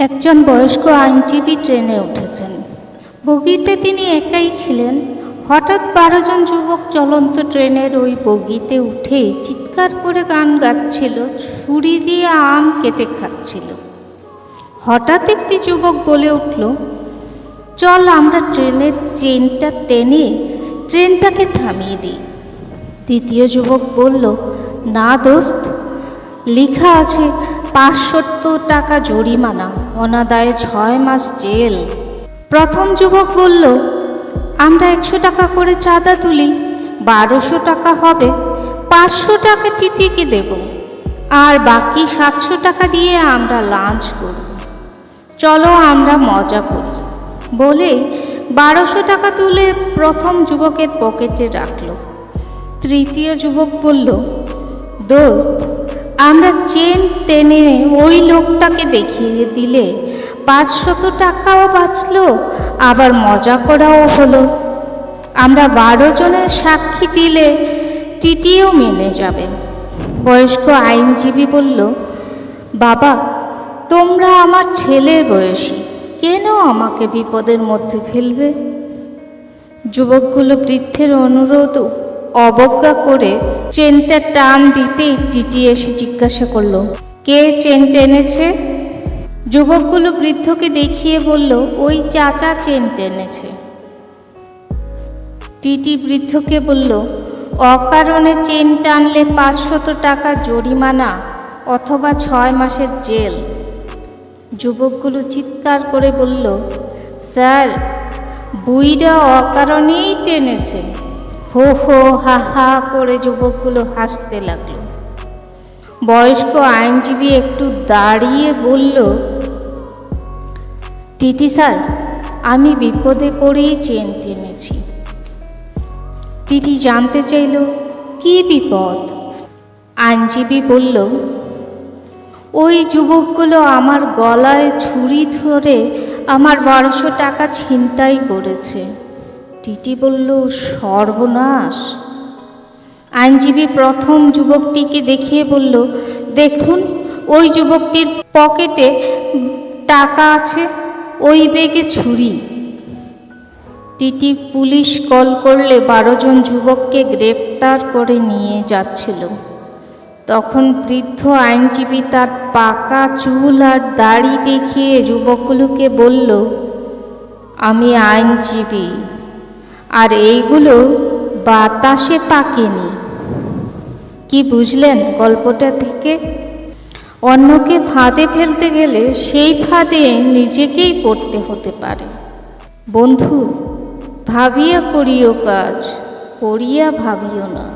একজন বয়স্ক আইনজীবী ট্রেনে উঠেছেন। বগিতে তিনি একাই ছিলেন। হঠাৎ 12 জন যুবক চলন্ত ট্রেনের ওই বগিতে উঠে চিৎকার করে গান গাচ্ছিল, ছুরি দিয়ে আম কেটে খাচ্ছিল। হঠাৎ একটি যুবক বলে উঠল, চল আমরা ট্রেনের চেনটা টেনে ট্রেনটাকে থামিয়ে দিই। দ্বিতীয় যুবক বলল, না দোস্ত, লেখা আছে 570 টাকা জরিমানা, অনাদায়ে 6 মাস জেল। প্রথম যুবক বলল, আমরা 100 টাকা করে চাঁদা তুলি, 1200 টাকা হবে, 500 টাকা টিটিকে দেব, আর বাকি 700 টাকা দিয়ে আমরা লাঞ্চ করব। চলো আমরা মজা করি। বলে 1200 টাকা তুলে প্রথম যুবকের পকেটে রাখল। তৃতীয় যুবক বলল, দোস্ত, আমরা চেন টেনে ওই লোকটাকে দেখিয়ে দিলে 500 টাকাও বাঁচলো, আবার মজা করাও হলো। আমরা 12 জনের সাক্ষী দিলে টিটিও মেনে যাবে। বয়স্ক আইনজীবী বলল, বাবা, তোমরা আমার ছেলের বয়সী, কেন আমাকে বিপদের মধ্যে ফেলবে? যুবকগুলো বৃদ্ধের অনুরোধ অবজ্ঞা করে চেনটা টান দিতেই টিটি এসে জিজ্ঞাসা করলো, কে চেন টেনেছে? যুবকগুলো বৃদ্ধকে দেখিয়ে বলল, ওই চাচা চেন টেনেছে। টিটি বৃদ্ধকে বলল, অকারণে চেন টানলে 500 টাকা জরিমানা অথবা 6 মাসের জেল। যুবকগুলো চিৎকার করে বলল, স্যার, বুইরা অকারণেই টেনেছে। হো হো হা হা করে যুবকগুলো হাসতে লাগলো। বয়স্ক আইনজীবী একটু দাঁড়িয়ে বলল, টিটি স্যার, আমি বিপদে পড়েই চেন টেনেছি। টিটি জানতে চাইল, কি বিপদ? আইনজীবী বলল, ওই যুবকগুলো আমার গলায় ছুরি ধরে আমার 1200 টাকা ছিনতাই করেছে। টিটি বলল, সর্বনাশ। আইনজীবী প্রথম যুবকটিকে দেখিয়ে বলল, দেখুন, ওই যুবকটির পকেটে টাকা আছে, ওই ব্যাগে ছুরি। টিটি পুলিশ কল করলে 12 জন যুবককে গ্রেপ্তার করে নিয়ে যাচ্ছিল। তখন বৃদ্ধ আইনজীবী তার পাকা চুল আর দাড়ি দেখিয়ে যুবকগুলোকে বলল, আমি আইনজীবী, আর এইগুলো বাতাসে পাকেনি। কি বুঝলেন গল্পটা থেকে? অন্যকে ফাঁদে ফেলতে গেলে সেই ফাঁদে নিজেকেই পড়তে হতে পারে। বন্ধু, ভাবিয়া করিও কাজ, করিয়া ভাবিও না।